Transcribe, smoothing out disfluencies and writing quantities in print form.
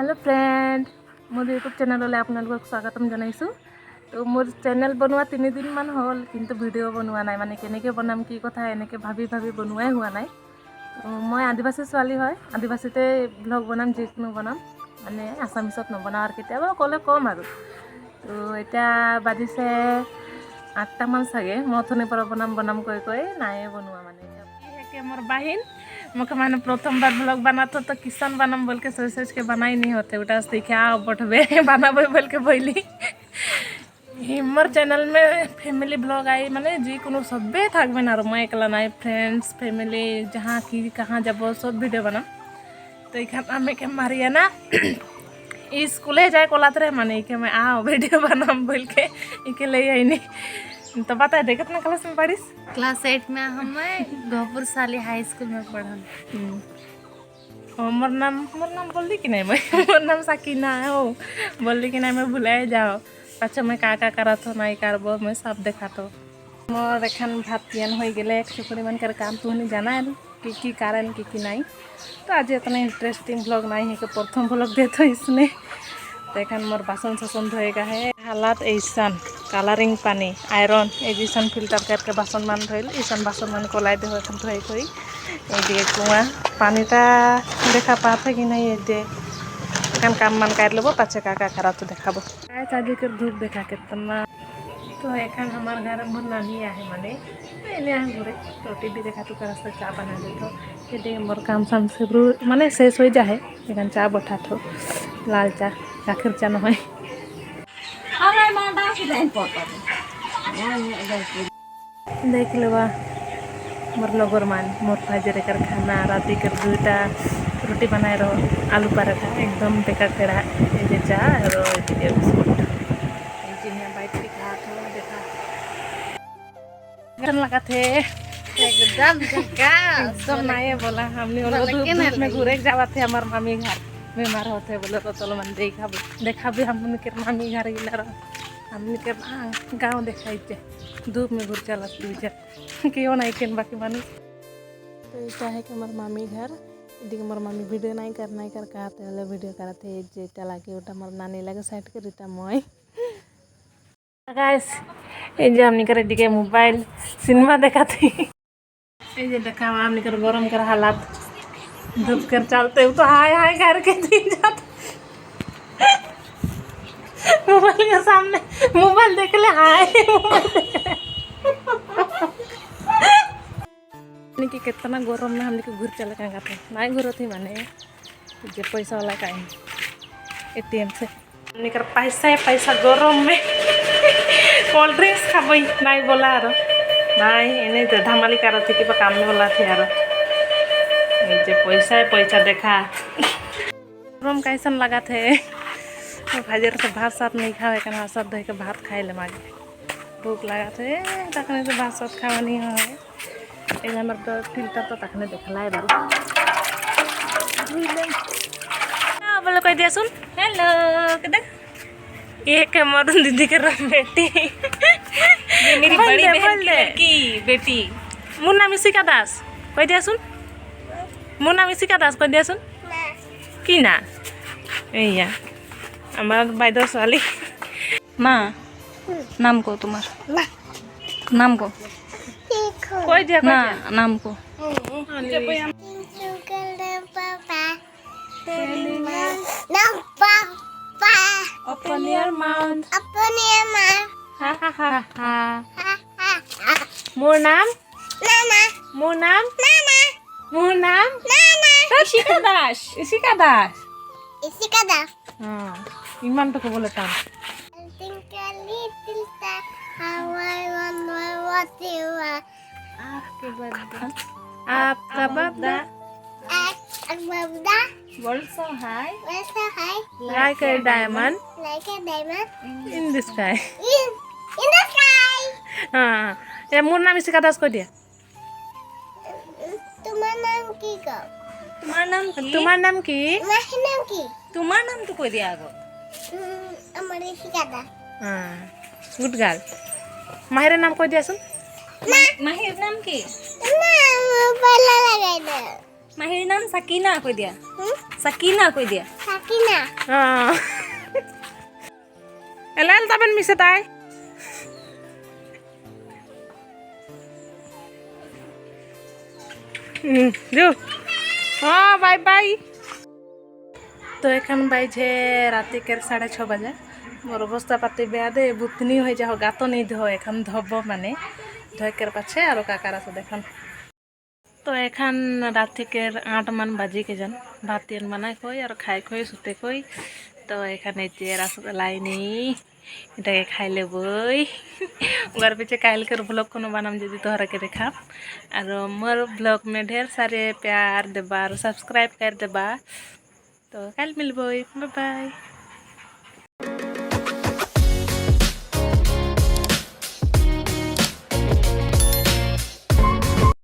Hello friend मोर YouTube channel आपलोक स्वागतम जानाइसु। तो मोर चैनल बनवा 3 दिन मान हल किंतु भिडिओ बनवा ना माने केनेके बनाम की कथा एनेके भाभी भाभी बनवाई हुआ ना। तो मैं आदिवासी छोवाली है आदिवासीते ब्लग बनाम जिको बनाम माने आसामिसत नबना और केतियाबा कले कम और तो इतना बाजिसे 8टा मान सागे मैं अथनि पर बनाम बनाम कई नाए बनवा माने मोर बाहिन मुझे मैंने प्रथम बार ब्लॉग बना तो किसान बनाम बोल के सोच सोच के बनाई नहीं होते उटा सीखे आओ बटबे बनाबे बोल के बोली मोर चैनल में फैमिली ब्लॉग आई माने जी को सबे थकबेन और मैं एकला नाई फ्रेंड्स फैमिली जहाँ की कहाँ जब सब वीडियो बनाम तो इखान आमे के मारिया ना स्कूले जाए कोलाते माने इके मैं आओ वीडियो बनाम बोल के इके ले आई नहीं। तो बता दे कितना क्लास में पढ़ीस? क्लास 8 में हमें गोहपुर साली हाई स्कूल में पढ़ल। मोर नाम बोली कि नहीं मैं मोर नाम साकिना है हो बोली कि नहीं मैं भुलाए जाओ पाछे मैं का करत हो नहीं करबो मैं सब देखा तो मोर एखन भात पियन हो गेले एक छुकरी मन कर काम तो नहीं जाना है कि कारण की नहीं। तो आज इतना इंटरेस्टिंग ब्लॉग नहीं है कि प्रथम ब्लॉग दे तो इसने तो एखन मोर बासन सासन धोएगा है हालात ऐसान कालारिंग पानी आयरन एजिसन फिल्टर करके बासन मान धोल ईसान बासन मान कलाई दे एखन धोई करी ये कुआ पानीटा देखा पाते कि नहीं ये एखन काम मान कर लब पाचे का करा तो देखा आज कर धूप देखा कितना। तो एखन हमार घर मोर नानी है माने एने घरे तो टीवी देखा तो रास्ता चा बना दे तो ये मोर काम साम से माने शेष हो जाए एखन चा बैठा थो लाल चा गाखिर चा नहय देख लेवा मोर लगोर मान मोर भाजरे कर खाना राती कर 2टा रोटी बनाए रहो आलू पराठा एकदम बेकार टेढ़ा ये चा और ये बिस्कुट बाइट के खा थोड़ा देखा लगा थे एकदम एकदम नहीं बोला हमने धूप में घूरे जावा थे हमार मामी घर बीमार होते बोले तो चलो मन देखा भी हम के मामी घर गिला हमने के गाँव देखा धूप में घूर चला क्यों नहीं केन बाकी मानी। तो इतना है कि हमार मामी घर इधर मोर मामी वीडियो नहीं कर कहते वाले वीडियो करते जेटा लगे उटा मोर नानी लगे साइड कर इतना मैं गाइस ये हमने कर दिखे मोबाइल सिनेमा देखा थी ये देखा हमने कर गरम कर हालात धूप कर चलते तो हाय हाय करके दी जाते मोबाइल के सामने मोबाइल देख ले हाय कि कितना गरम में हमने घूर चले कहाँ थे नहीं घूर थी माने जो पैसा वाला का एटीएम से हमने कर पैसा गरम में कोल्ड ड्रिंक्स खाब नहीं बोला और नहीं एने तो धमाली कर थी कि काम में बोला थे यार जे पैसा देखा गरम कैसन लगा थे भाजर से भात साथ नहीं खावे कना सब धो के भात खाए ले मागे भूख लगा थे तखने से भात साथ खावा नहीं है एला हमर तो फिल्टर तो तखने देखला है बारू धुइले ना बोले कह दिया सुन हेलो के देख ये के मोर दीदी के बेटी ये मेरी बड़ी बहन की लड़की बेटी मोर नाम इशिका दास कह दिया सुन मोर नाम इशिका दास कह दिया सुन की ना एया हमार बाइदर साली माँ नाम को तुम्हारा नाम को कोई दिया ना नाम को Open your mouth. Ha ha ha ha. More नाम? More नाम? More नाम? इशिका दास. इशिका दास. हाँ. इमान तो को बोले था. आपका birthday. Also high. Like a diamond. In the sky. हाँ. ये मोर नाम इशिका दास को दिया. तुम्हारा नाम की तुम्हार नाम की? तुम्हारा नाम तो कोई दिया आगो हमारे इशिका दास. हाँ. Good girl. माहिर नाम को दिया सुन. माहिर नाम की? মাহিৰ নাম সাকিনা কৈ দিয়া সাকিনা কৈ দিয়া এলাল তাবেন মিছে তাই যো বাই বাই তো এখন বাইছে রাতিকের 6:30 বাজে মোর অবস্থা পাতি বেয়া দে বুতনি হয়ে যাও গাত নেই ধো এখন ধব মানে ধকের পাছে আর কাকার আছে দেখুন তো এখন রাতিকের 8 মান বাজি কে যান ভাত তেল বানাই কই আর খাই কই সুতে কই তো এখানে যে রসগোল্লাই নেই এটাকে খাইলে বই ওর पीछे कालकर ब्लॉग कोनो बनाम जदि तोहरा के देखा और मोर ब्लॉग में ढेर सारे प्यार देबा और सब्सक्राइब कर देबा तो कल मिलबो बाय बाय।